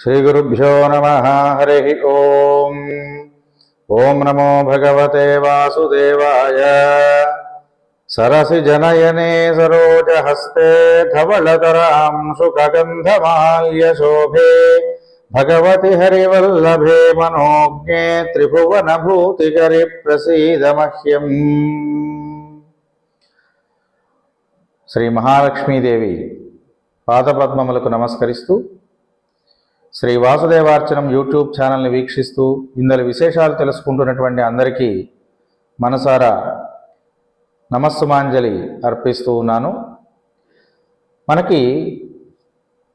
श्रीगुरुभ्यो नमः। हरिः ओम्। ओं नमो भगवते वासुदेवाय। सरसिजनयने सरोजहस्ते धवलतरां सुखगन्धमाल्यशोभे भगवति हरिवल्लभे मनोज्ञे त्रिभुवनभूतिकरि प्रसीद मह्यम्। श्री महालक्ष्मीदेवी పాదపద్మములకు నమస్కరిస్తూ శ్రీ వాసుదేవార్చనం యూట్యూబ్ ఛానల్ని వీక్షిస్తూ ఇందలి విశేషాలు తెలుసుకుంటున్నటువంటి అందరికీ మనసారా నమస్సుమాంజలి అర్పిస్తూ ఉన్నాను. మనకి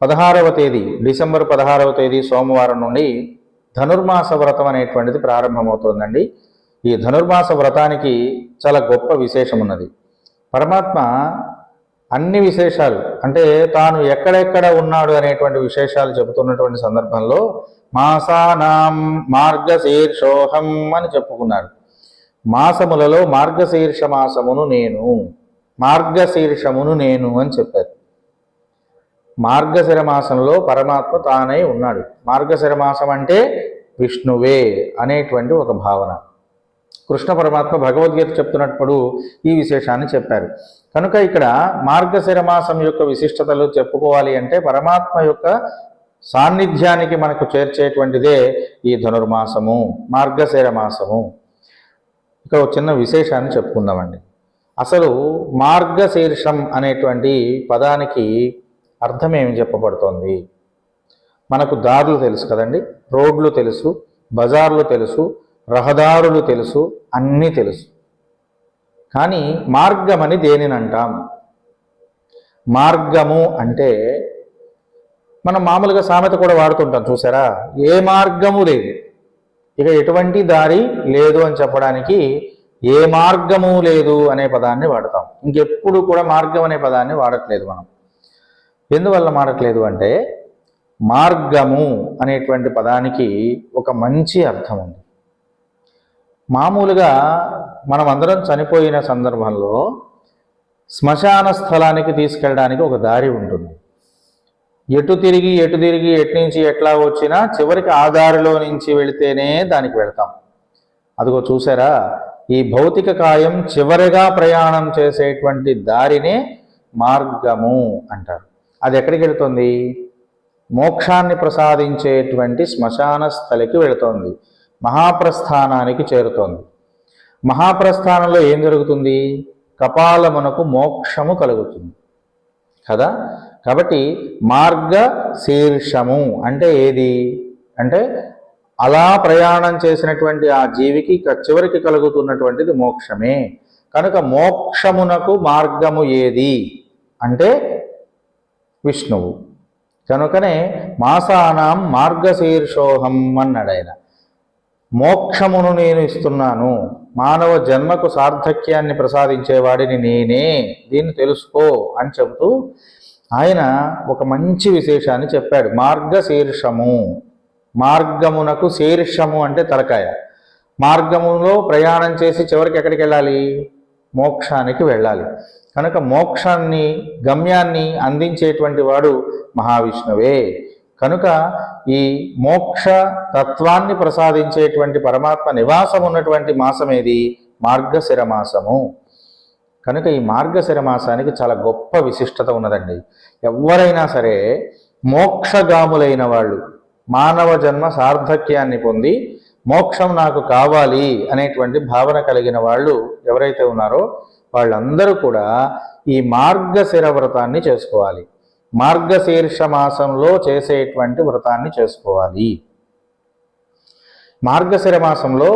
16వ తేదీ డిసెంబర్ 16వ తేదీ సోమవారం నుండి ధనుర్మాస వ్రతం అనేటువంటిది ప్రారంభమవుతోందండి. ఈ ధనుర్మాస వ్రతానికి చాలా గొప్ప విశేషం ఉన్నది. పరమాత్మ అన్ని విశేషాలు అంటే తాను ఎక్కడెక్కడ ఉన్నాడు అనేటువంటి విశేషాలు చెబుతున్నటువంటి సందర్భంలో మాసానాం మార్గశీర్షోహం అని చెప్పుకున్నారు. మాసములలో మార్గశీర్ష మాసమును నేను, మార్గశీర్షమును నేను అని చెప్పారు. మార్గశిర మాసంలో పరమాత్మ తానై ఉన్నాడు. మార్గశిర మాసం అంటే విష్ణువే అనేటువంటి ఒక భావన. కృష్ణ పరమాత్మ భగవద్గీత చెప్తున్నప్పుడు ఈ విశేషాన్ని చెప్పారు. కనుక ఇక్కడ మార్గశిర మాసం యొక్క విశిష్టతలు చెప్పుకోవాలి అంటే పరమాత్మ యొక్క సాన్నిధ్యానికి మనకు చేర్చేటువంటిదే ఈ ధనుర్మాసము, మార్గశిర మాసము. ఇక్కడ ఒక చిన్న విశేషాన్ని చెప్పుకుందామండి. అసలు మార్గశీర్షం అనేటువంటి పదానికి అర్థం ఏమి చెప్పబడుతోంది? మనకు దారులు తెలుసు కదండి, రోడ్లు తెలుసు, బజార్లు తెలుసు, రహదారులు తెలుసు, అన్నీ తెలుసు. కానీ మార్గం అని దేనిని అంటాం? మార్గము అంటే మనం మామూలుగా సామెత కూడా వాడుతుంటాం చూసారా, ఏ మార్గము లేదు, ఇక ఎటువంటి దారి లేదు అని చెప్పడానికి ఏ మార్గము లేదు అనే పదాన్ని వాడతాం. ఇంకెప్పుడు కూడా మార్గం అనే పదాన్ని వాడట్లేదు మనం. ఎందువల్ల వాడట్లేదు అంటే మార్గము అనేటువంటి పదానికి ఒక మంచి అర్థం ఉంది. మామూలుగా మనం అందరం చనిపోయిన సందర్భంలో శ్మశాన స్థలానికి తీసుకెళ్ళడానికి ఒక దారి ఉంటుంది. ఎటు తిరిగి ఎటు నుంచి ఎట్లా వచ్చినా చివరికి ఆ దారిలో నుంచి వెళితేనే దానికి వెళ్తాం. అదిగో చూసారా, ఈ భౌతిక కాయం చివరిగా ప్రయాణం చేసేటువంటి దారినే మార్గము అంటారు. అది ఎక్కడికి వెళుతుంది? మోక్షాన్ని ప్రసాదించేటువంటి శ్మశాన స్థలికి వెళుతోంది, మహాప్రస్థానానికి చేరుతోంది. మహాప్రస్థానంలో ఏం జరుగుతుంది? కపాలమునకు మోక్షము కలుగుతుంది కదా. కాబట్టి మార్గశీర్షము అంటే ఏది అంటే అలా ప్రయాణం చేసినటువంటి ఆ జీవికి చివరికి కలుగుతున్నటువంటిది మోక్షమే. కనుక మోక్షమునకు మార్గము ఏది అంటే విష్ణువు. కనుకనే మాసానాం మార్గశీర్షోహం అన్నాడు ఆయన. మోక్షమును నేను ఇస్తున్నాను, మానవ జన్మకు సార్థక్యాన్ని ప్రసాదించేవాడిని నేనే, దీన్ని తెలుసుకో అని చెబుతూ ఆయన ఒక మంచి విశేషాన్ని చెప్పాడు. మార్గశీర్షము, మార్గమునకు శీర్షము అంటే తలకాయ. మార్గములో ప్రయాణం చేసి చివరికి ఎక్కడికి వెళ్ళాలి? మోక్షానికి వెళ్ళాలి. కనుక మోక్షాన్ని, గమ్యాన్ని అందించేటువంటి వాడు మహావిష్ణువే. కనుక ఈ మోక్ష తత్వాన్ని ప్రసాదించేటువంటి పరమాత్మ నివాసం ఉన్నటువంటి మాసం ఏది? మార్గశిర మాసము. కనుక ఈ మార్గశిర మాసానికి చాలా గొప్ప విశిష్టత ఉన్నదండి. ఎవరైనా సరే మోక్షగాములైన వాళ్ళు, మానవ జన్మ సార్థక్యాన్ని పొంది మోక్షం నాకు కావాలి అనేటువంటి భావన కలిగిన వాళ్ళు ఎవరైతే ఉన్నారో వాళ్ళందరూ కూడా ఈ మార్గశిర వ్రతాన్ని చేసుకోవాలి. మార్గశీర్ష మాసంలో చేసేటువంటి వ్రతాన్ని చేసుకోవాలి. మార్గశిర మాసంలో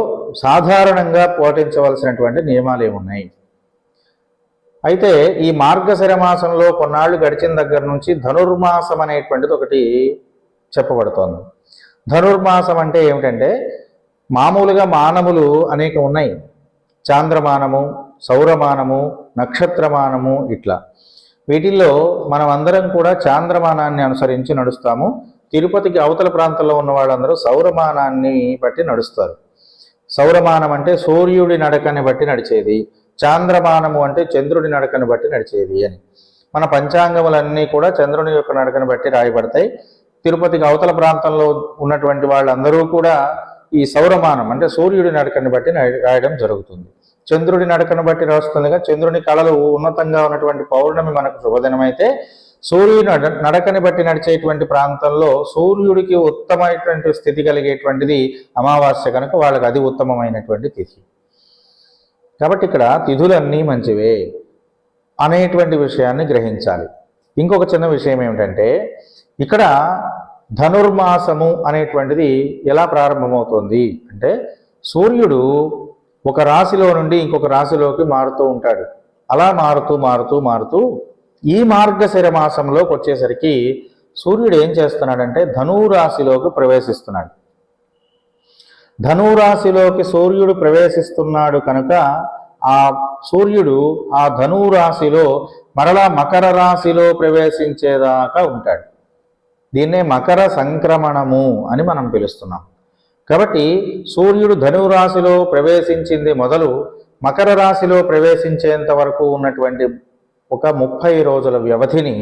సాధారణంగా పాటించవలసినటువంటి నియమాలు ఏమున్నాయి? అయితే ఈ మార్గశిర మాసంలో కొన్నాళ్ళు గడిచిన దగ్గర నుంచి ధనుర్మాసం అనేటువంటిది ఒకటి చెప్పబడుతోంది. ధనుర్మాసం అంటే ఏమిటంటే మామూలుగా మానములు అనేక ఉన్నాయి. చాంద్రమానము, సౌరమానము, నక్షత్రమానము, ఇట్లా. వీటిల్లో మనం అందరం కూడా చాంద్రమానాన్ని అనుసరించి నడుస్తాము. తిరుపతికి అవతల ప్రాంతంలో ఉన్న వాళ్ళందరూ సౌరమానాన్ని బట్టి నడుస్తారు. సౌరమానం అంటే సూర్యుడి నడకని బట్టి నడిచేది, చాంద్రమానము అంటే చంద్రుడి నడకని బట్టి నడిచేది అని. మన పంచాంగములన్నీ కూడా చంద్రుని యొక్క నడకని బట్టి రాయబడతాయి. తిరుపతికి అవతల ప్రాంతంలో ఉన్నటువంటి వాళ్ళందరూ కూడా ఈ సౌరమానం అంటే సూర్యుడి నడకని బట్టి రాయడం జరుగుతుంది. చంద్రుడి నడకను బట్టి రాస్తుందిగా. చంద్రుని కళలు ఉన్నతంగా ఉన్నటువంటి పౌర్ణమి మనకు శుభదినమైతే, సూర్యుడి నడకని బట్టి నడిచేటువంటి ప్రాంతంలో సూర్యుడికి ఉత్తమమైనటువంటి స్థితి కలిగేటువంటిది అమావాస్య కనుక వాళ్ళకి అది ఉత్తమమైనటువంటి తిథి. కాబట్టి ఇక్కడ తిథులన్నీ మంచివే అనేటువంటి విషయాన్ని గ్రహించాలి. ఇంకొక చిన్న విషయం ఏమిటంటే, ఇక్కడ ధనుర్మాసము అనేటువంటిది ఎలా ప్రారంభమవుతుంది అంటే, సూర్యుడు ఒక రాశిలో నుండి ఇంకొక రాశిలోకి మారుతూ ఉంటాడు. అలా మారుతూ మారుతూ మారుతూ ఈ మార్గశిర మాసంలోకి వచ్చేసరికి సూర్యుడు ఏం చేస్తున్నాడంటే ధనురాశిలోకి ప్రవేశిస్తున్నాడు. ధనురాశిలోకి సూర్యుడు ప్రవేశిస్తున్నాడు కనుక ఆ సూర్యుడు ఆ ధనురాశిలో మరలా మకర రాశిలో ప్రవేశించేదాకా ఉంటాడు. దీన్నే మకర సంక్రమణము అని మనం పిలుస్తున్నాం. కాబట్టి సూర్యుడు ధనురాశిలో ప్రవేశించింది మొదలు మకర రాశిలో ప్రవేశించేంత వరకు ఉన్నటువంటి ఒక 30 రోజుల వ్యవధిని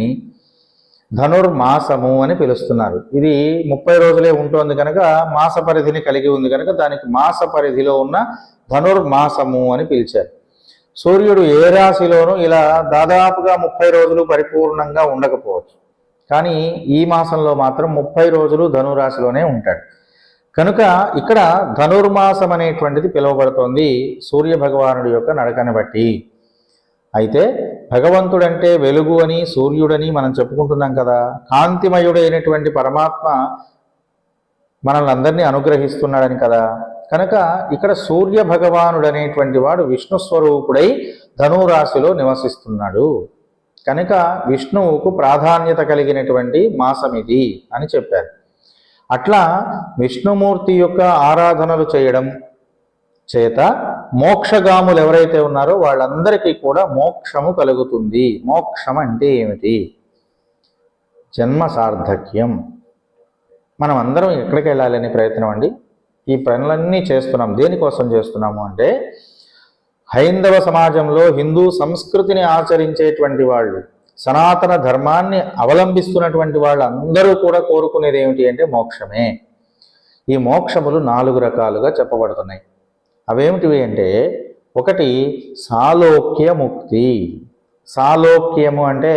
ధనుర్మాసము అని పిలుస్తున్నారు. ఇది 30 రోజులే ఉంటుంది కనుక మాస పరిధిని కలిగి ఉంది కనుక దానికి మాస పరిధిలో ఉన్న ధనుర్మాసము అని పిలిచారు. సూర్యుడు ఏ రాశిలోనూ ఇలా దాదాపుగా 30 రోజులు పరిపూర్ణంగా ఉండకపోవచ్చు, కానీ ఈ మాసంలో మాత్రం 30 రోజులు ధనురాశిలోనే ఉంటాడు. కనుక ఇక్కడ ధనుర్మాసం అనేటువంటిది పిలువబడుతోంది సూర్య భగవానుడి యొక్క నడకని బట్టి. అయితే భగవంతుడంటే వెలుగు అని సూర్యుడని మనం చెప్పుకుంటున్నాం కదా. కాంతిమయుడైనటువంటి పరమాత్మ మనల్ని అందరినీ అనుగ్రహిస్తున్నాడని కదా. కనుక ఇక్కడ సూర్య భగవానుడు అనేటువంటి వాడు విష్ణు స్వరూపుడై ధనురాశిలో నివసిస్తున్నాడు కనుక విష్ణువుకు ప్రాధాన్యత కలిగినటువంటి మాసం ఇది అని చెప్పారు. అట్లా విష్ణుమూర్తి యొక్క ఆరాధనలు చేయడం చేత మోక్షగాములు ఎవరైతే ఉన్నారో వాళ్ళందరికీ కూడా మోక్షము కలుగుతుంది. మోక్షం అంటే ఏమిటి? జన్మ సార్థక్యం. మనం అందరం ఎక్కడికి వెళ్ళాలనే ప్రయత్నం అండి. ఈ పనులన్నీ చేస్తున్నాం. దేనికోసం చేస్తున్నాము అంటే, హైందవ సమాజంలో హిందూ సంస్కృతిని ఆచరించేటువంటి వాళ్ళు, సనాతన ధర్మాన్ని అవలంబిస్తున్నటువంటి వాళ్ళందరూ కూడా కోరుకునేది ఏమిటి అంటే మోక్షమే. ఈ మోక్షములు 4 రకాలుగా చెప్పబడుతున్నాయి. అవేమిటివి అంటే, ఒకటి సాలోక్య ముక్తి. సాలోక్యము అంటే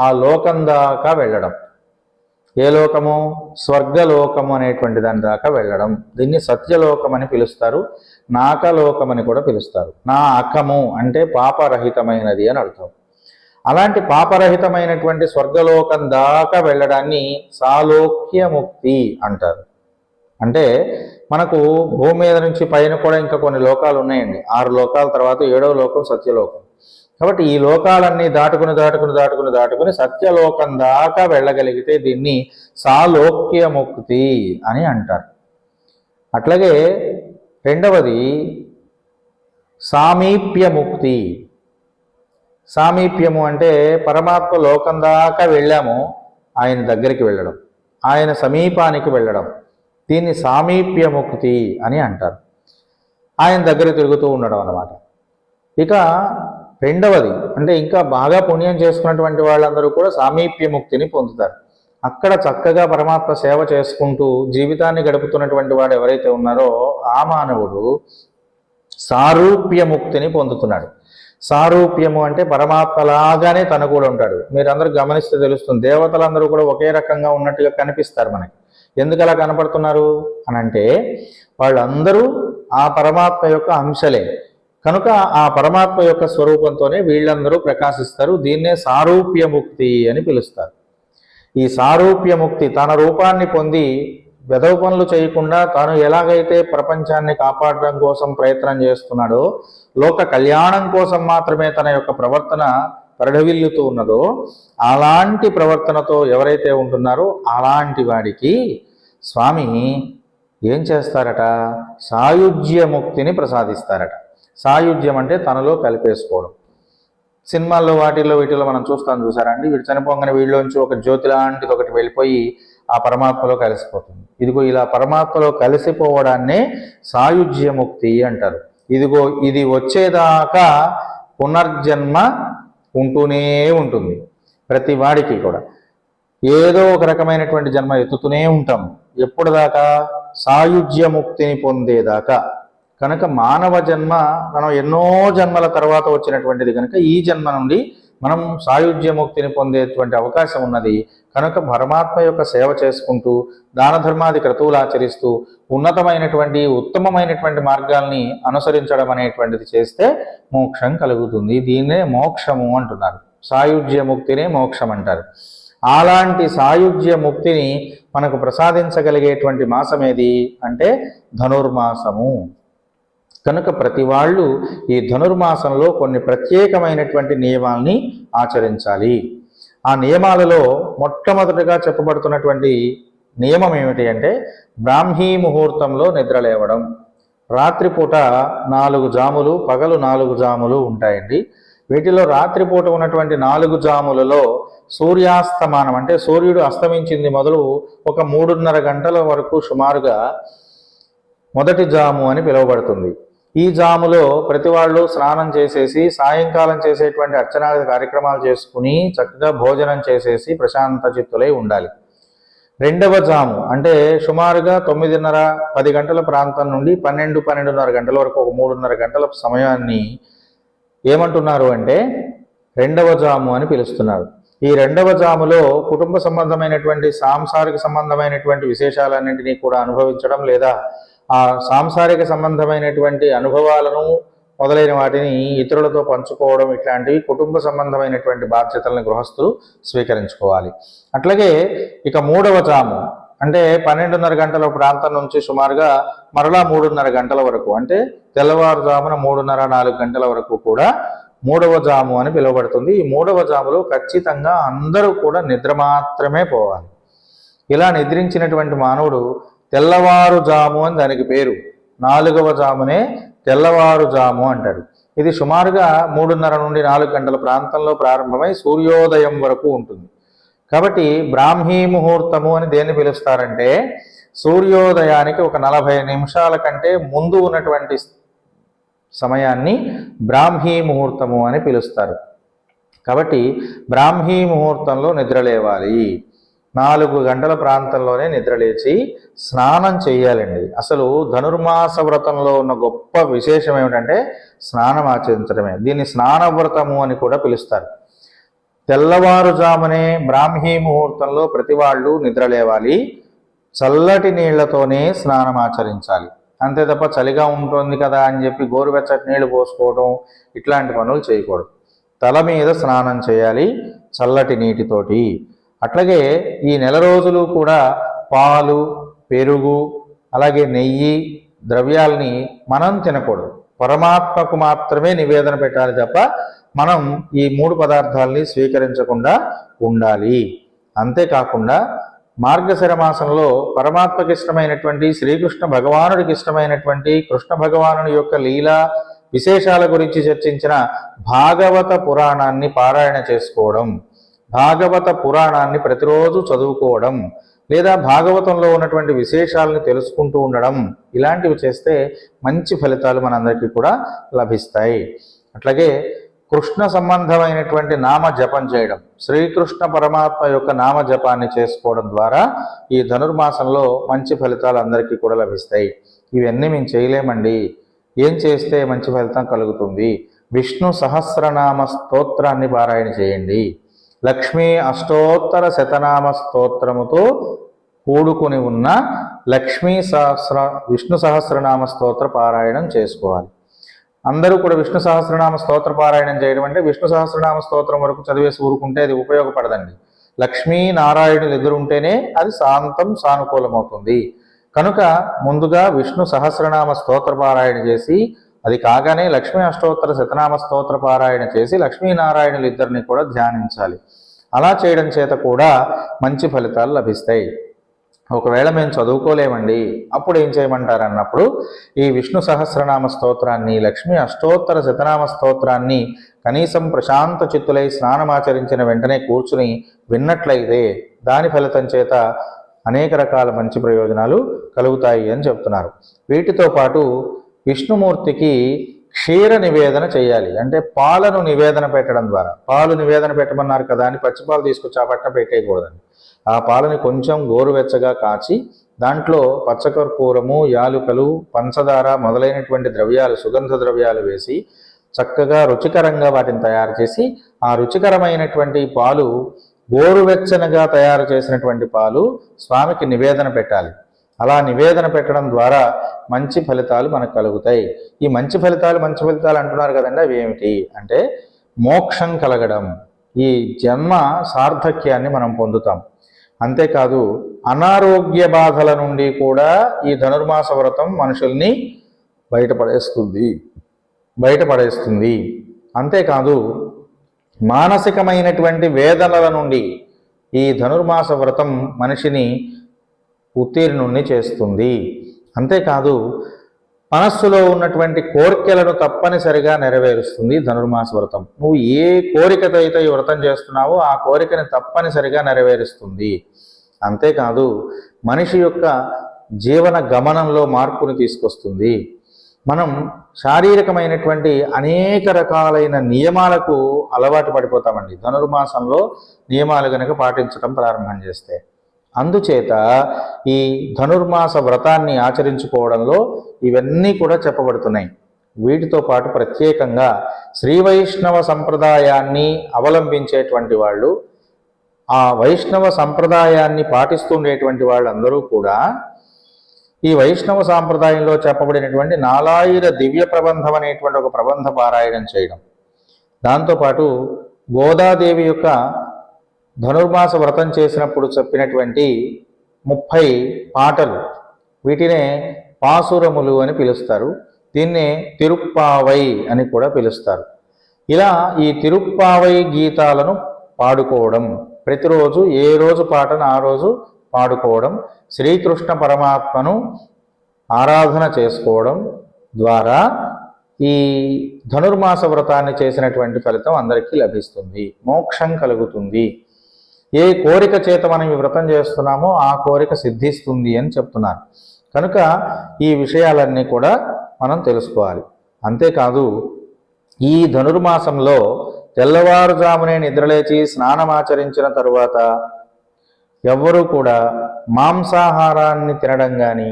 ఆ లోకం దాకా వెళ్ళడం. ఏ లోకము? స్వర్గలోకము అనేటువంటి దాని దాకా వెళ్ళడం. దీన్ని సత్యలోకం అని పిలుస్తారు, నాకలోకం అని కూడా పిలుస్తారు. నా అకము అంటే పాపరహితమైనది అని అర్థం. అలాంటి పాపరహితమైనటువంటి స్వర్గలోకం దాకా వెళ్ళడాన్ని సాలోక్యముక్తి అంటారు. అంటే మనకు భూమి మీద నుంచి పైన కూడా ఇంకా కొన్ని లోకాలు ఉన్నాయండి. 6 లోకాల తర్వాత 7వ లోకం సత్యలోకం. కాబట్టి ఈ లోకాలన్నీ దాటుకుని సత్యలోకం దాకా వెళ్ళగలిగితే దీన్ని సాలోక్యముక్తి అని అంటారు. అట్లాగే రెండవది సామీప్యముక్తి. సామీప్యము అంటే పరమాత్మ లోకం దాకా వెళ్ళాము, ఆయన దగ్గరికి వెళ్ళడం, ఆయన సమీపానికి వెళ్ళడం. దీన్ని సామీప్యముక్తి అని అంటారు. ఆయన దగ్గర తిరుగుతూ ఉండడం అన్నమాట. ఇక రెండవది అంటే ఇంకా బాగా పుణ్యం చేసుకున్నటువంటి వాళ్ళందరూ కూడా సామీప్యముక్తిని పొందుతారు. అక్కడ చక్కగా పరమాత్మ సేవ చేసుకుంటూ జీవితాన్ని గడుపుతున్నటువంటి వాడు ఎవరైతే ఉన్నారో ఆ మానవుడు సారూప్యముక్తిని పొందుతున్నాడు. సారూప్యము అంటే పరమాత్మలాగానే తను కూడా ఉంటాడు. మీరందరూ గమనిస్తే తెలుస్తుంది, దేవతలందరూ కూడా ఒకే రకంగా ఉన్నట్టుగా కనిపిస్తారు మనకి. ఎందుకు అలా కనపడుతున్నారు అని అంటే, వాళ్ళందరూ ఆ పరమాత్మ యొక్క అంశలే కనుక ఆ పరమాత్మ యొక్క స్వరూపంతోనే వీళ్ళందరూ ప్రకాశిస్తారు. దీన్నే సారూప్యముక్తి అని పిలుస్తారు. ఈ సారూప్యముక్తి తన రూపాన్ని పొంది వెధవ పనులు చేయకుండా తాను ఎలాగైతే ప్రపంచాన్ని కాపాడడం కోసం ప్రయత్నం చేస్తున్నాడో, లోక కళ్యాణం కోసం మాత్రమే తన యొక్క ప్రవర్తన పరిఢవిల్లుతూ ఉన్నదో, అలాంటి ప్రవర్తనతో ఎవరైతే ఉంటున్నారో అలాంటి వాడికి స్వామి ఏం చేస్తారట? సాయుజ్యముక్తిని ప్రసాదిస్తారట. సాయుజ్యం అంటే తనలో కలిపేసుకోవడం. సినిమాల్లో వీటిలో మనం చూసారండి, వీడు చనిపోగానే వీళ్ళలోంచి ఒక జ్యోతి లాంటిది ఒకటి వెళ్ళిపోయి ఆ పరమాత్మలో కలిసిపోతుంది. ఇదిగో ఇలా పరమాత్మలో కలిసిపోవడాన్నే సాయుజ్యముక్తి అంటారు. ఇదిగో ఇది వచ్చేదాకా పునర్జన్మ ఉంటూనే ఉంటుంది ప్రతి వాడికి కూడా. ఏదో ఒక రకమైనటువంటి జన్మ ఎత్తుతూనే ఉంటాం. ఎప్పుడు దాకా? సాయుజ్య ముక్తిని పొందేదాకా. కనుక మానవ జన్మ మనం ఎన్నో జన్మల తర్వాత వచ్చినటువంటిది కనుక ఈ జన్మ నుండి మనం సాయుజ్య ముక్తిని పొందేటువంటి అవకాశం ఉన్నది. కనుక పరమాత్మ యొక్క సేవ చేసుకుంటూ దాన ధర్మాది క్రతువులు ఆచరిస్తూ ఉన్నతమైనటువంటి ఉత్తమమైనటువంటి మార్గాల్ని అనుసరించడం అనేటువంటిది చేస్తే మోక్షం కలుగుతుంది. దీన్నే మోక్షము అంటున్నారు. సాయుజ్య ముక్తినే మోక్షం అంటారు. అలాంటి సాయుజ్య ముక్తిని మనకు ప్రసాదించగలిగేటువంటి మాసం ఏది అంటే ధనుర్మాసము. కనుక ప్రతి వాళ్ళు ఈ ధనుర్మాసంలో కొన్ని ప్రత్యేకమైనటువంటి నియమాల్ని ఆచరించాలి. ఆ నియమాలలో మొట్టమొదటిగా చెప్పబడుతున్నటువంటి నియమం ఏమిటి అంటే బ్రాహ్మీ ముహూర్తంలో నిద్రలేవడం. రాత్రిపూట 4 జాములు, పగలు 4 జాములు ఉంటాయండి. వీటిలో రాత్రిపూట ఉన్నటువంటి 4 జాములలో సూర్యాస్తమానం అంటే సూర్యుడు అస్తమించింది మొదలు ఒక 3:30 గంటల వరకు సుమారుగా మొదటి జాము అని పిలువబడుతుంది. ఈ జాములో ప్రతి వాళ్ళు స్నానం చేసేసి సాయంకాలం చేసేటువంటి అర్చనాది కార్యక్రమాలు చేసుకుని చక్కగా భోజనం చేసేసి ప్రశాంత చిత్తులై ఉండాలి. రెండవ జాము అంటే సుమారుగా 9:30, 10 గంటల ప్రాంతం నుండి 12, 12:30 గంటల వరకు ఒక 3:30 గంటల సమయాన్ని ఏమంటున్నారు అంటే రెండవ జాము అని పిలుస్తున్నారు. ఈ రెండవ జాములో కుటుంబ సంబంధమైనటువంటి సాంసారిక సంబంధమైనటువంటి విశేషాలన్నింటినీ కూడా అనుభవించడం లేదా ఆ సాంసారిక సంబంధమైనటువంటి అనుభవాలను మొదలైన వాటిని ఇతరులతో పంచుకోవడం ఇట్లాంటివి కుటుంబ సంబంధమైనటువంటి బాధ్యతలను గృహస్థులు స్వీకరించుకోవాలి. అట్లాగే ఇక 3వ జాము అంటే 12:30 గంటల ప్రాంతం నుంచి సుమారుగా మరలా 3:30 గంటల వరకు అంటే తెల్లవారుజామున 3:30, 4 గంటల వరకు కూడా 3వ జాము అని పిలువబడుతుంది. ఈ 3వ జాములో ఖచ్చితంగా అందరూ కూడా నిద్ర మాత్రమే పోవాలి. ఇలా నిద్రించినటువంటి మానవుడు తెల్లవారుజాము అని దానికి పేరు. 4వ జామునే తెల్లవారుజాము అంటారు. ఇది సుమారుగా 3:30 నుండి 4 గంటల ప్రాంతంలో ప్రారంభమై సూర్యోదయం వరకు ఉంటుంది. కాబట్టి బ్రాహ్మీ ముహూర్తము అని దేన్ని పిలుస్తారంటే సూర్యోదయానికి ఒక 40 నిమిషాల కంటే ముందు ఉన్నటువంటి సమయాన్ని బ్రాహ్మీ ముహూర్తము అని పిలుస్తారు. కాబట్టి బ్రాహ్మీ ముహూర్తంలో నిద్రలేవాలి. 4 గంటల ప్రాంతంలోనే నిద్రలేచి స్నానం చేయాలండి. అసలు ధనుర్మాస వ్రతంలో ఉన్న గొప్ప విశేషం ఏమిటంటే స్నానం ఆచరించడమే. దీన్ని స్నానవ్రతము అని కూడా పిలుస్తారు. తెల్లవారుజామునే బ్రాహ్మీ ముహూర్తంలో ప్రతి వాళ్ళు నిద్రలేవాలి. చల్లటి నీళ్లతోనే స్నానం ఆచరించాలి. అంతే తప్ప చలిగా ఉంటుంది కదా అని చెప్పి గోరువెచ్చటి నీళ్లు పోసుకోవడం ఇట్లాంటి పనులు చేయకూడదు. తల మీద స్నానం చేయాలి చల్లటి నీటితోటి. అట్లాగే ఈ నెల రోజులు కూడా పాలు, పెరుగు, అలాగే నెయ్యి ద్రవ్యాల్ని మనం తినకూడదు. పరమాత్మకు మాత్రమే నివేదన పెట్టాలి తప్ప మనం ఈ 3 పదార్థాలని స్వీకరించకుండా ఉండాలి. అంతేకాకుండా మార్గశిర మాసంలో పరమాత్మకి ఇష్టమైనటువంటి శ్రీకృష్ణ భగవానుడికి ఇష్టమైనటువంటి కృష్ణ భగవానుడి యొక్క లీలా విశేషాల గురించి చర్చించిన భాగవత పురాణాన్ని పారాయణ చేసుకోవడం, భాగవత పురాణాన్ని ప్రతిరోజు చదువుకోవడం లేదా భాగవతంలో ఉన్నటువంటి విశేషాలను తెలుసుకుంటూ ఉండడం ఇలాంటివి చేస్తే మంచి ఫలితాలు మనందరికీ కూడా లభిస్తాయి. అట్లాగే కృష్ణ సంబంధమైనటువంటి నామ జపం చేయడం, శ్రీకృష్ణ పరమాత్మ యొక్క నామ జపాన్ని చేసుకోవడం ద్వారా ఈ ధనుర్మాసంలో మంచి ఫలితాలు అందరికీ కూడా లభిస్తాయి. ఇవన్నీ మేము చేయలేమండి, ఏం చేస్తే మంచి ఫలితం కలుగుతుంది? విష్ణు సహస్రనామ స్తోత్రాన్ని పారాయణ చేయండి. లక్ష్మీ అష్టోత్తర శతనామ స్తోత్రముతో కూడుకుని ఉన్న విష్ణు సహస్రనామ స్తోత్ర పారాయణం చేసుకోవాలి. అందరూ కూడా విష్ణు సహస్రనామ స్తోత్ర పారాయణం చేయడం అంటే విష్ణు సహస్రనామ స్తోత్రం వరకు చదివేసి ఊరుకుంటే అది ఉపయోగపడదండి. లక్ష్మీ నారాయణులు ఎదురు ఉంటేనే అది శాంతం సానుకూలమవుతుంది. కనుక ముందుగా విష్ణు సహస్రనామ స్తోత్ర పారాయణ చేసి అది కాగానే లక్ష్మీ అష్టోత్తర శతనామ స్తోత్ర పారాయణ చేసి లక్ష్మీనారాయణులు ఇద్దరిని కూడా ధ్యానించాలి. అలా చేయడం చేత కూడా మంచి ఫలితాలు లభిస్తాయి. ఒకవేళ మేము చదువుకోలేమండి అప్పుడు ఏం చేయమంటారు అన్నప్పుడు ఈ విష్ణు సహస్రనామ స్తోత్రాన్ని లక్ష్మీ అష్టోత్తర శతనామ స్తోత్రాన్ని కనీసం ప్రశాంత చిత్తులై స్నానమాచరించిన వెంటనే కూర్చుని విన్నట్లయితే దాని ఫలితం చేత అనేక రకాల మంచి ప్రయోజనాలు కలుగుతాయి అని చెప్తున్నారు. వీటితో పాటు విష్ణుమూర్తికి క్షీర నివేదన చేయాలి. అంటే పాలను నివేదన పెట్టడం ద్వారా, పాలు నివేదన పెట్టమన్నారు కదా అని పచ్చిపాలు తీసుకొచ్చి ఆ పట్ట పెట్టేయకూడదండి. ఆ పాలని కొంచెం గోరువెచ్చగా కాచి దాంట్లో పచ్చకర్పూరము, యాలుకలు, పంచదార మొదలైనటువంటి ద్రవ్యాలు, సుగంధ ద్రవ్యాలు వేసి చక్కగా రుచికరంగా వాటిని తయారు చేసి ఆ రుచికరమైనటువంటి పాలు, గోరువెచ్చనగా తయారు చేసినటువంటి పాలు స్వామికి నివేదన పెట్టాలి. అలా నివేదన పెట్టడం ద్వారా మంచి ఫలితాలు మనకు కలుగుతాయి. ఈ మంచి ఫలితాలు అంటున్నారు కదండి, అవి ఏమిటి అంటే మోక్షం కలగడం, ఈ జన్మ సార్థక్యాన్ని మనం పొందుతాం. అంతేకాదు అనారోగ్య బాధల నుండి కూడా ఈ ధనుర్మాస వ్రతం మనుషుల్ని బయటపడేస్తుంది. అంతేకాదు మానసికమైనటువంటి వేదనల నుండి ఈ ధనుర్మాస వ్రతం మనిషిని ఉత్తీర్ణుణ్ణి చేస్తుంది. అంతేకాదు మనస్సులో ఉన్నటువంటి కోరికలను తప్పనిసరిగా నెరవేరుస్తుంది ధనుర్మాస వ్రతం. నువ్వు ఏ కోరికతో అయితే ఈ వ్రతం చేస్తున్నావో ఆ కోరికని తప్పనిసరిగా నెరవేరుస్తుంది. అంతేకాదు మనిషి యొక్క జీవన గమనంలో మార్పుని తీసుకొస్తుంది. మనం శారీరకమైనటువంటి అనేక రకాలైన నియమాలకు అలవాటు పడిపోతామండి ధనుర్మాసంలో నియమాలు గనక పాటించడం ప్రారంభం చేస్తే. అందుచేత ఈ ధనుర్మాస వ్రతాన్ని ఆచరించుకోవడంలో ఇవన్నీ కూడా చెప్పబడుతున్నాయి. వీటితో పాటు ప్రత్యేకంగా శ్రీ వైష్ణవ సంప్రదాయాన్ని అవలంబించేటువంటి వాళ్ళు, ఆ వైష్ణవ సంప్రదాయాన్ని పాటిస్తుండేటువంటి వాళ్ళందరూ కూడా ఈ వైష్ణవ సాంప్రదాయంలో చెప్పబడినటువంటి 4000 దివ్య ప్రబంధం అనేటువంటి ఒక ప్రబంధ పారాయణం చేయడం, దాంతోపాటు గోదాదేవి యొక్క ధనుర్మాస వ్రతం చేసినప్పుడు చెప్పినటువంటి 30 పాటలు, వీటినే పాసురములు అని పిలుస్తారు. దీన్నే తిరుప్పావై అని కూడా పిలుస్తారు. ఇలా ఈ తిరుప్పావై గీతాలను పాడుకోవడం, ప్రతిరోజు ఏ రోజు పాటను ఆ రోజు పాడుకోవడం, శ్రీకృష్ణ పరమాత్మను ఆరాధన చేసుకోవడం ద్వారా ఈ ధనుర్మాస వ్రతాన్ని చేసినటువంటి ఫలితం అందరికీ లభిస్తుంది, మోక్షం కలుగుతుంది. ఏ కోరిక చేత మనం ఈ వ్రతం చేస్తున్నామో ఆ కోరిక సిద్ధిస్తుంది అని చెప్తున్నారు. కనుక ఈ విషయాలన్నీ కూడా మనం తెలుసుకోవాలి. అంతేకాదు ఈ ధనుర్మాసంలో తెల్లవారుజామునే నిద్రలేచి స్నానమాచరించిన తరువాత ఎవ్వరూ కూడా మాంసాహారాన్ని తినడం కానీ,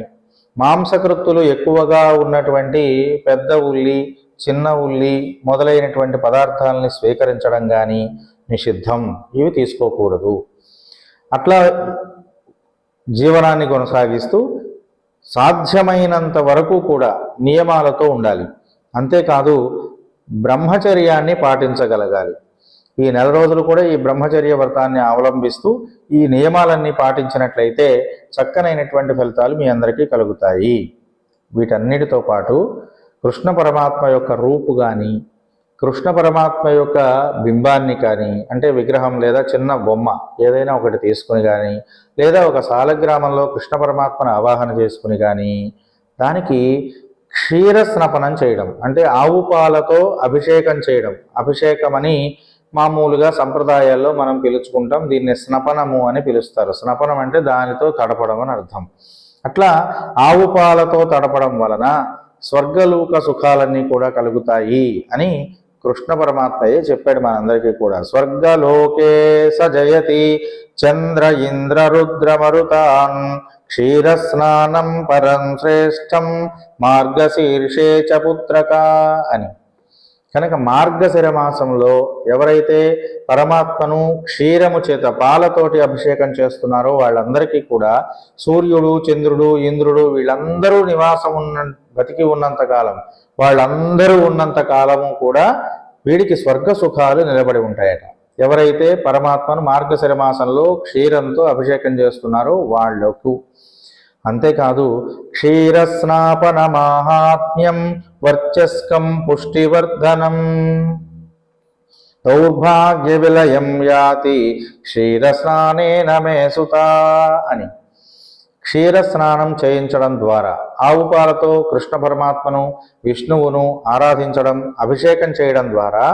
మాంసకృత్తులు ఎక్కువగా ఉన్నటువంటి పెద్ద ఉల్లి, చిన్న ఉల్లి మొదలైనటువంటి పదార్థాలని స్వీకరించడం కానీ నిషిద్ధం. ఇవి తీసుకోకూడదు. అట్లా జీవనాన్ని కొనసాగిస్తూ సాధ్యమైనంత వరకు కూడా నియమాలతో ఉండాలి. అంతేకాదు బ్రహ్మచర్యాన్ని పాటించగలగాలి. ఈ 4 రోజులు కూడా ఈ బ్రహ్మచర్య వ్రతాన్ని అవలంబిస్తూ ఈ నియమాలన్నీ పాటించినట్లయితే చక్కనైనటువంటి ఫలితాలు మీ అందరికీ కలుగుతాయి. వీటన్నిటితో పాటు కృష్ణ పరమాత్మ యొక్క రూపు కానీ, కృష్ణ పరమాత్మ యొక్క బింబాన్ని కానీ, అంటే విగ్రహం లేదా చిన్న బొమ్మ ఏదైనా ఒకటి తీసుకుని కానీ, లేదా ఒక సాలగ్రామంలో కృష్ణ పరమాత్మను ఆవాహన చేసుకుని కానీ, దానికి క్షీర స్నపనం చేయడం, అంటే ఆవు పాలతో అభిషేకం చేయడం. అభిషేకం అని మామూలుగా సంప్రదాయాల్లో మనం పిలుచుకుంటాం. దీన్ని స్నపనము అని పిలుస్తారు. స్నపనం అంటే దానితో తడపడం అని అర్థం. అట్లా ఆవు పాలతో తడపడం వలన స్వర్గలోక సుఖాలన్నీ కూడా కలుగుతాయి అని కృష్ణ పరమాత్మయే చెప్పాడు మనందరికీ కూడా. స్వర్గలోకే సజయతి చంద్ర ఇంద్ర రుద్ర మరుతాన్ క్షీరస్నానం పరం శ్రేష్టం మార్గశీర్షే చ పుత్రక అని. కనుక మార్గశిర మాసంలో ఎవరైతే పరమాత్మను క్షీరము చేత పాలతోటి అభిషేకం చేస్తున్నారో వాళ్ళందరికీ కూడా సూర్యుడు, చంద్రుడు, ఇంద్రుడు వీళ్ళందరూ బతికి ఉన్నంతకాలం, వాళ్ళందరూ ఉన్నంత కాలము కూడా వీడికి స్వర్గ సుఖాలు నిలబడి ఉంటాయట. ఎవరైతే పరమాత్మను మార్గశిర మాసంలో క్షీరంతో అభిషేకం చేస్తున్నారో వాళ్లకు. అంతేకాదు క్షీరస్నాపన మాహాత్మ్యం వర్చస్కం పుష్టివర్ధనం దౌర్భాగ్య విలయం యాతి క్షీరస్నానేన మే సుతా అని. క్షీరస్నానం చేయించడం ద్వారా, ఆవు పాలతో కృష్ణ పరమాత్మను, విష్ణువును ఆరాధించడం, అభిషేకం చేయడం ద్వారా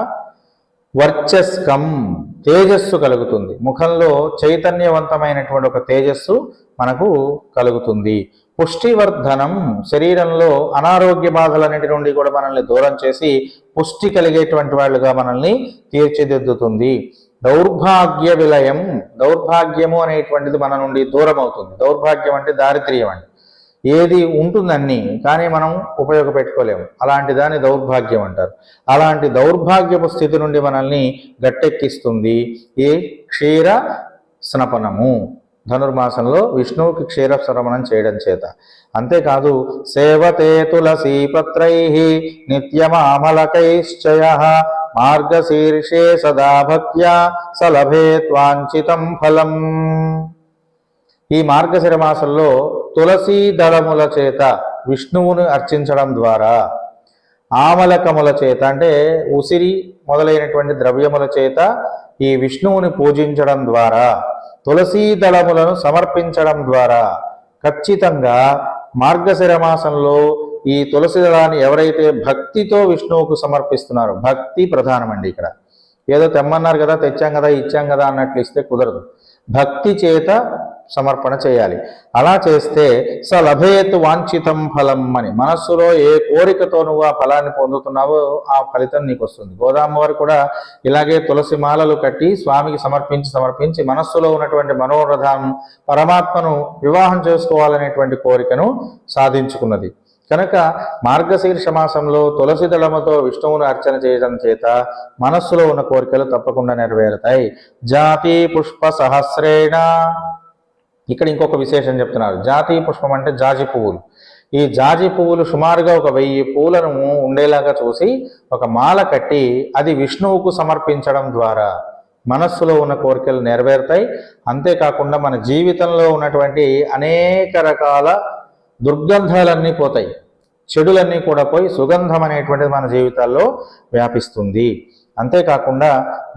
వర్చస్కం తేజస్సు కలుగుతుంది. ముఖంలో చైతన్యవంతమైనటువంటి ఒక తేజస్సు మనకు కలుగుతుంది. పుష్టివర్ధనం, శరీరంలో అనారోగ్య బాధలన్నిటి నుండి కూడా మనల్ని దూరం చేసి పుష్టి కలిగేటువంటి వాళ్ళుగా మనల్ని తీర్చిదిద్దుతుంది. దౌర్భాగ్య విలయం. దౌర్భాగ్యము అనేటువంటిది మన నుండి దూరం అవుతుంది. దౌర్భాగ్యం అంటే దారిద్ర్యం అండి. ఏది ఉంటుందన్నీ కానీ మనం ఉపయోగపెట్టుకోలేము, అలాంటి దాన్ని దౌర్భాగ్యం అంటారు. అలాంటి దౌర్భాగ్యపు స్థితి నుండి మనల్ని గట్టెక్కిస్తుంది ఈ క్షీర స్నపనము. ధనుర్మాసంలో విష్ణువుకి క్షీర స్నపనం చేయడం చేత. అంతేకాదు సేవతే తులసీపత్రై నిత్యమామలకైశ్చయ మార్గశీర్షే సదా భక్త్యా సలభేత్ వాంఛితం ఫలం. ఈ మార్గశిర మాసంలో తులసీ దళముల చేత విష్ణువుని అర్చించడం ద్వారా, ఆమలకముల చేత అంటే ఉసిరి మొదలైనటువంటి ద్రవ్యముల చేత ఈ విష్ణువుని పూజించడం ద్వారా, తులసీ దళములను సమర్పించడం ద్వారా ఖచ్చితంగా మార్గశిర మాసంలో ఈ తులసి దళాన్ని ఎవరైతే భక్తితో విష్ణువుకు సమర్పిస్తున్నారో, భక్తి ప్రధానమండి ఇక్కడ. ఏదో తెమ్మన్నారు కదా, తెచ్చాం కదా, ఇచ్చాం కదా అన్నట్లు ఇస్తే కుదరదు. భక్తి చేత సమర్పణ చేయాలి. అలా చేస్తే సలభేత్ వాంఛితం ఫలం అని, మనస్సులో ఏ కోరికతో నువ్వు ఆ ఫలాన్ని పొందుతున్నావో ఆ ఫలితం నీకు వస్తుంది. గోదామ్మవారు కూడా ఇలాగే తులసి మాలలు కట్టి స్వామికి సమర్పించి మనస్సులో ఉన్నటువంటి మనోరథం పరమాత్మను వివాహం చేసుకోవాలనేటువంటి కోరికను సాధించుకున్నది. కనుక మార్గశీర్ష మాసంలో తులసి దళముతో విష్ణువును అర్చన చేయడం చేత మనస్సులో ఉన్న కోరికలు తప్పకుండా నెరవేరుతాయి. జాతి పుష్ప సహస్రేణ. ఇక్కడ ఇంకొక విశేషం చెప్తున్నారు. జాతి పుష్పం అంటే జాజి పువ్వులు. ఈ జాజి పువ్వులు సుమారుగా 1000 పూలను ఉండేలాగా చూసి ఒక మాల కట్టి అది విష్ణువుకు సమర్పించడం ద్వారా మనస్సులో ఉన్న కోరికలు నెరవేరుతాయి. అంతేకాకుండా మన జీవితంలో ఉన్నటువంటి అనేక రకాల దుర్గంధాలన్నీ పోతాయి, చెడులన్నీ కూడా పోయి సుగంధం అనేటువంటిది మన జీవితాల్లో వ్యాపిస్తుంది. అంతేకాకుండా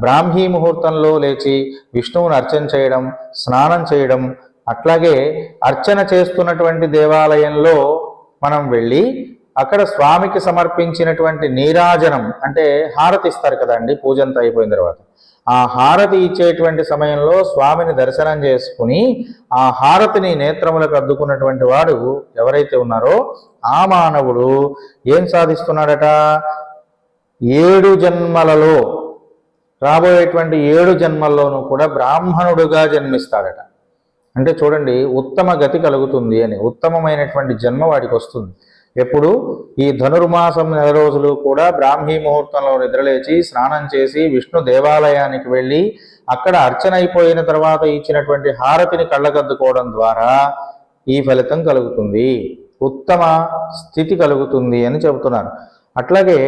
బ్రాహ్మీ ముహూర్తంలో లేచి విష్ణువుని అర్చన చేయడం, స్నానం చేయడం, అట్లాగే అర్చన చేస్తున్నటువంటి దేవాలయంలో మనం వెళ్ళి అక్కడ స్వామికి సమర్పించినటువంటి నీరాజనం అంటే హారతి ఇస్తారు కదండి పూజంతా అయిపోయిన తర్వాత, ఆ హారతి ఇచ్చేటువంటి సమయంలో స్వామిని దర్శనం చేసుకుని ఆ హారతిని నేత్రములకు అద్దుకున్నటువంటి వాడు ఎవరైతే ఉన్నారో ఆ మానవుడు ఏం సాధిస్తున్నాడట, 7 జన్మలలో రాబోయేటువంటి 7 జన్మల్లోనూ కూడా బ్రాహ్మణుడుగా జన్మిస్తాడట. అంటే చూడండి, ఉత్తమ గతి కలుగుతుంది అని, ఉత్తమమైనటువంటి జన్మ వాడికి వస్తుంది. ఎప్పుడు ఈ ధనుర్మాసం 9 రోజులు కూడా బ్రాహ్మీ ముహూర్తంలో నిద్రలేచి స్నానం చేసి విష్ణు దేవాలయానికి వెళ్ళి అక్కడ అర్చన అయిపోయిన తర్వాత ఇచ్చినటువంటి హారతిని కళ్ళకద్దుకోవడం ద్వారా ఈ ఫలితం కలుగుతుంది, ఉత్తమ స్థితి కలుగుతుంది అని చెబుతున్నారు. అట్లాగే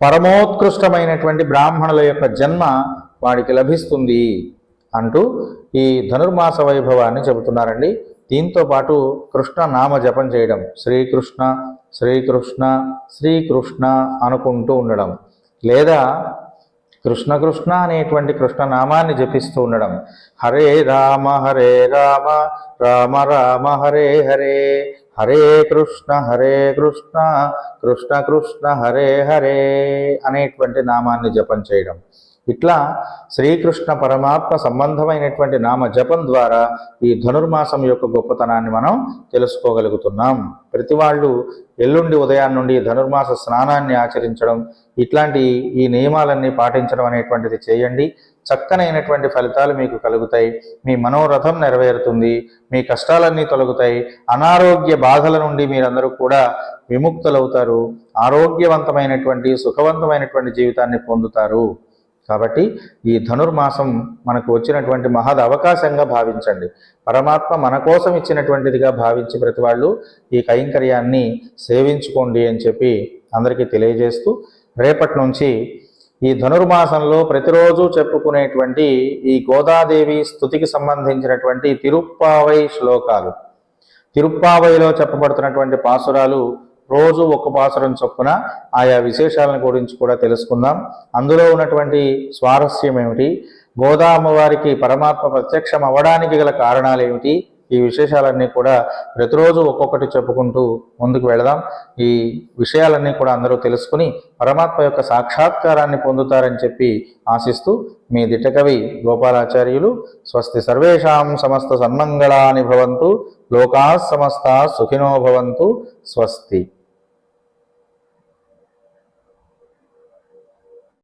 పరమోత్కృష్టమైనటువంటి బ్రాహ్మణుల యొక్క జన్మ వాడికి లభిస్తుంది అంటూ ఈ ధనుర్మాస వైభవాన్ని చెబుతున్నారండి. దీంతో పాటు కృష్ణ నామ జపం చేయడం, శ్రీకృష్ణ శ్రీకృష్ణ శ్రీకృష్ణ అనుకుంటూ ఉండడం, లేదా కృష్ణ కృష్ణ అనేటువంటి కృష్ణ నామాన్ని జపిస్తూ ఉండడం. హరే రామ రామ రామ హరే హరే, హరే కృష్ణ కృష్ణ కృష్ణ హరే హరే అనేటువంటి నామాన్ని జపం చేయడం. ఇట్లా శ్రీకృష్ణ పరమాత్మ సంబంధమైనటువంటి నామ జపం ద్వారా ఈ ధనుర్మాసం యొక్క గొప్పతనాన్ని మనం తెలుసుకోగలుగుతున్నాం. ప్రతి వాళ్ళు ఎల్లుండి ఉదయాన్ని నుండి ధనుర్మాస స్నానాన్ని ఆచరించడం, ఇట్లాంటి ఈ నియమాలన్నీ పాటించడం అనేటువంటిది చేయండి. చక్కనైనటువంటి ఫలితాలు మీకు కలుగుతాయి. మీ మనోరథం నెరవేరుతుంది, మీ కష్టాలన్నీ తొలగుతాయి, అనారోగ్య బాధల నుండి మీరందరూ కూడా విముక్తులవుతారు, ఆరోగ్యవంతమైనటువంటి సుఖవంతమైనటువంటి జీవితాన్ని పొందుతారు. కాబట్టి ఈ ధనుర్మాసం మనకు వచ్చినటువంటి మహద్ అవకాశంగా భావించండి. పరమాత్మ మన కోసం ఇచ్చినటువంటిదిగా భావించి ప్రతి వాళ్ళు ఈ కైంకర్యాన్ని సేవించుకోండి అని చెప్పి అందరికీ తెలియజేస్తూ, రేపటి నుంచి ఈ ధనుర్మాసంలో ప్రతిరోజు చెప్పుకునేటువంటి ఈ గోదాదేవి స్తుతికి సంబంధించినటువంటి తిరుప్పావై శ్లోకాలు, తిరుప్పావైలో చెప్పబడుతున్నటువంటి పాసురాలు రోజు ఒక్క పాసురం చొప్పున ఆయా విశేషాలను గురించి కూడా తెలుసుకుందాం. అందులో ఉన్నటువంటి స్వారస్యం ఏమిటి, గోదామ్మవారికి పరమాత్మ ప్రత్యక్షం అవ్వడానికి గల కారణాలు ఏమిటి, ఈ విశేషాలన్నీ కూడా ప్రతిరోజు ఒక్కొక్కటి చెప్పుకుంటూ ముందుకు వెళదాం. ఈ విషయాలన్నీ కూడా అందరూ తెలుసుకుని పరమాత్మ యొక్క సాక్షాత్కారాన్ని పొందుతారని చెప్పి ఆశిస్తూ మీ దిట్టకవి గోపాలాచార్యులు. స్వస్తి సర్వేషాం సమస్త సన్మంగళాని భవంతు, లోకాః సమస్తాః సుఖినో భవంతు. స్వస్తి.